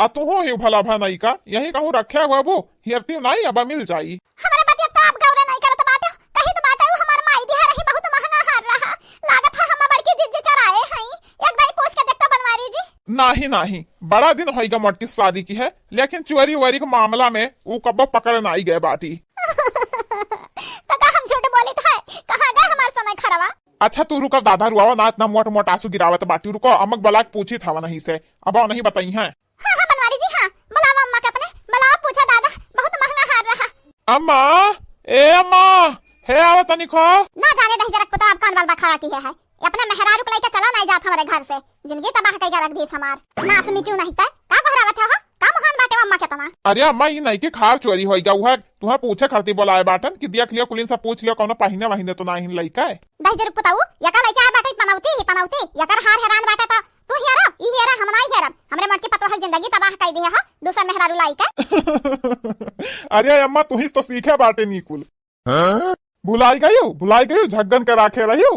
आ तू हो ही भला भा नहीं का यही कहूँ रखे हुआ वो हियरती नहीं अब मिल जाई। हमारे बतिया तो आप गौरे नहीं करत बाटे कहीं तो बाटे हमार माई दिया रही बहुत महंगा हार रहा लागत है हम बड़की जिज्जी चराए हैं एक बारी पूछ के देखता बनवारी जी। नहीं नहीं बड़ा दिन होगा मोटी शादी की है लेकिन चोरी वोरी के मामला में वो कब पकड़ नहीं गए बाटी। तो का हम झूठ बोली था कहाँ गए हमार समय खरवा। अच्छा तू रुको दादा रुआवा ना इतना मोट मोट आंसू गिरावत बाटी रुको अमक बलाक पूछी था नहीं से अब नहीं बताई है। हाँ हाँ बनवारी जी हाँ बुलावा अम्मा के अपने बुलावा पूछा दादा बहुत महंगा हार रहा। अम्मा ए अम्मा है आवा तनी खो ना जाने दही जरा कुत्ता आप कान वाल खड़ा की है अपने मेहरारू को लेके चला नहीं जाता हमारे घर से जिंदगी तबाह कई रख दी हमार ना सुनी क्यों नहीं तय का घरावत है का महान बाटे अम्मा के तना। अरे अम्मा ये नहीं के खार चोरी होगा वह तुम्हें पूछे खरती बोलाए बाटन कि देख लियो कुलीन से पूछ लियो कौन पहिने वहीने तो नहीं लइका है दही जरूर पुताऊ यका लइका बाटे पनौती यकर हार हैरान बाटे तो तू हेरा ई हेरा हम नहीं हेरा हमरे मट के पतवा जिंदगी तबाह कई दी है दूसरा मेहरारू लाइका। अरे अम्मा तू ही तो सीखे बाटे निकुल भुलाई गयो झग्गन के राखे रहियो।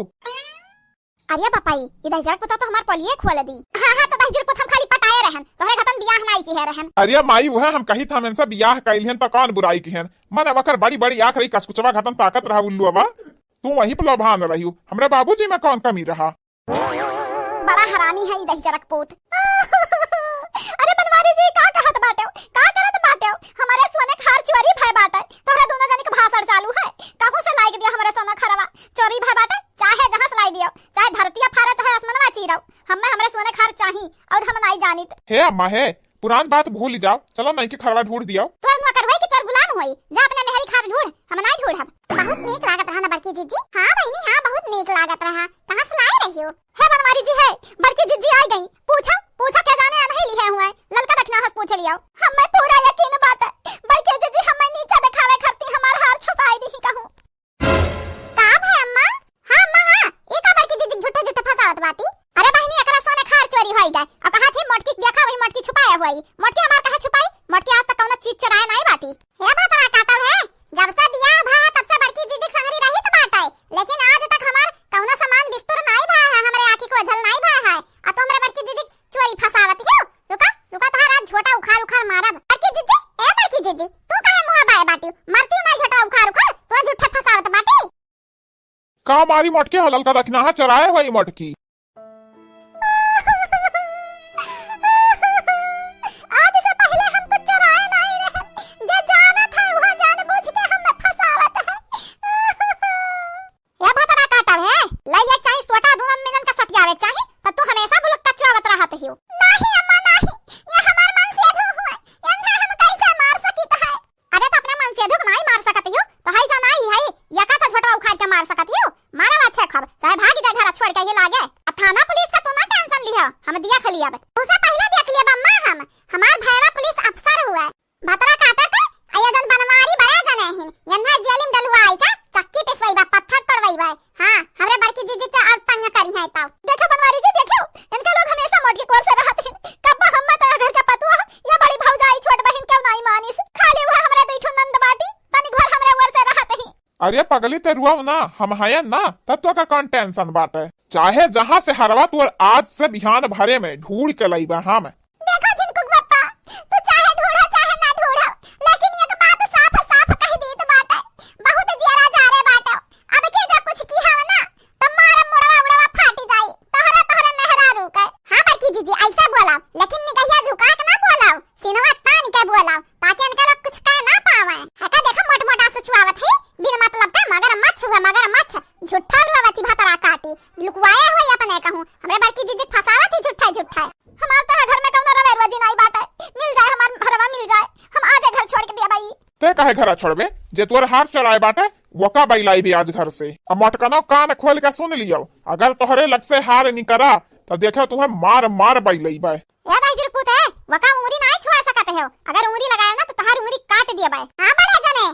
अरे पापाई ये दहजर पुता तो हमार पलिए खोल दी। हां हां तो दहजर पुता हम खाली पटाए रहन तोहरे घतन बियाह नहीं की है रहन। अरे माई वह हम कही था हमसे बियाह कइलहन त कौन बुराई की हन मन वकर बड़ी बड़ी आंख रही कसकुचवा घतन ताकत रहा उल्लू अब तू वही पर भान रही हमरे बाबूजी में कौन कमी रहा। बड़ा हरामी है ये दहजर पुत। अरे बनवारी जी का कहत बाटे का करत बाटे हमारे सोने खार चोरी भय बाटे तोहरा दोनों जने के भाषण चालू है कहूं से लाइक दिया हमारे सोना खरवा चोरी भय बाटे चाहे जहां से लाई दियो चाहे धरती फारा चाहे आसमानवा चीरौ हमें हमरे सोने खार चाही और हम नहीं जानित। हे अम्मा है पुरान बात भूल जाओ चलो नहीं के खरवा ढूंढ दियो तोर मुआ करवाई कि तोर गुलाम होई जा अपने मेहरी खार ढूंढ हम नहीं ढूंढब। बहुत नीक लागत रहा ना बड़की जीजी। हां बहनी हां बहुत नीक लागत रहा कहां से लाए रही हो। है बनवारी जी है बड़की जीजी आई गई पूछा क्या जाने नहीं लिया हुआ है ललका दखना हस पूछ लियो हमें पूरा यकीन बात है बड़की जीजी हमें नीचे दिखावे करती हमार हार छुपाई दी कहूं काम है अम्मा। हां अम्मा हां एक बड़की जीजी झूठे फसावत बाटी। अरे बहनी एकरा सोने खार चोरी होई गए और कहा थी मोटकी देखा वही मोटकी छुपाया हुई मोटकी हमार कहा छुपाई मोटकी आज तक कौनो चीज चुराए नहीं बाटी। हे बात ना काटा है जब से दिया भा तब से बड़की जीजी संगरी रही तो बाटाई लेकिन आज तक हमार कौनो सामान बिस्तर नहीं भा है हमरे आंखी को झल नहीं भा है आ तो हमरे बड़की जीजी चोरी फसावत हो। रुका तोहरा झोटा उखाड़ मारब। बड़की जीजी तू काहे मुंह बाए बाटी मरती नहीं झोटा उखाड़ तो झूठे फसावत बाटी का मारी मोटके हलल का दखना चराए हुई मोटकी। आज से पहले हम कुछ चुराए नहीं रहे जे जाना था वह जानबूझ के हमें फसावत है। या भतरा काटा है लइया चाहे सोटा दोनों मिलन का सटियावे चाहे तो तू हमेशा बुलक कचरावत रहत हियो। नहीं अम्मा नहीं ये हमार मन से धो हुआ यंधा हम कैसे मार सकीत है। अरे तो अपने मन से धो नहीं मार सकत हियो तो है जाना ही है या का तो छोटा उखाड़ के मार सकत हियो मारा अच्छा खब चाहे भाग जा घर छोड़ के ये लागे थाना पुलिस का तो ना टेंशन लियो हम दिया खली अब उसे पहले देख लिया अम्मा हम हमार भैया पुलिस अफसर हुआ भतरा काटा का आयोजन बनवारी बड़ा जने हिन यंधा जेल में डलवाई का चक्की पे सही बा पत्थर तोड़वाई बा। हां हमरे बड़की जीजी के और तंग करी है ताऊ देखो बनवारी जी देखो इनका लोग हमेशा मोटकी कोर से रहत हैं कब हम मत घर का पतवा या बड़ी भौजाई छोट बहन क्यों नहीं मानिस खाली हुआ हमरे दुठो नंद बाटी तनी घर हमरे वर से रहत हैं। अरे पगली ते रुआ ना हम है ना तब तो का कौन टेंशन बाटे चाहे जहां से हरवा तू आज से बिहान भरे में ढूंढ के लईबा हम। देखो जिनको पप्पा तू चाहे ढूंढा चाहे ना ढूंढा लेकिन एक बात साफ कह दी तो बात है बहुत जियारा जा रे बाटा अब के जा कुछ की है ना तो मारा मुड़वा फाटी जाए तोहरा मेहरारू का। हां बड़की जीजी ऐसा बोला लेकिन निकहिया झुका के ना बोलाओ सिनवा तान के बोलाओ ताकि इनका लोग कुछ कह ना पावे। हका देखो मोटा से छुआवत है बिन मतलब का मगरमच्छ झूठा रुआवती भतरा काटी लुकवाया हुआ अपने कहूं हमरे बड़की जीजी फसावत ही झूठा हमार तरह घर में कौनो रवे रोजी नहीं बाटे मिल जाए हमार घरवा मिल जाए हम आज घर छोड़ के दिया भाई ते काहे घर छोड़बे जे तोर हाथ चलाए बाटे वका बैलाई भी आज घर से अब मटकना कान खोल के सुन लियो अगर तोहरे लग से हार नहीं करा तो देखो तुम्हें मार बैलाई बा। या भाई जुरपुत है वका उंगली नहीं छुआ सकत हो अगर उंगली लगाए ना तो तहार उंगली काट दिया भाई। हां बड़े जने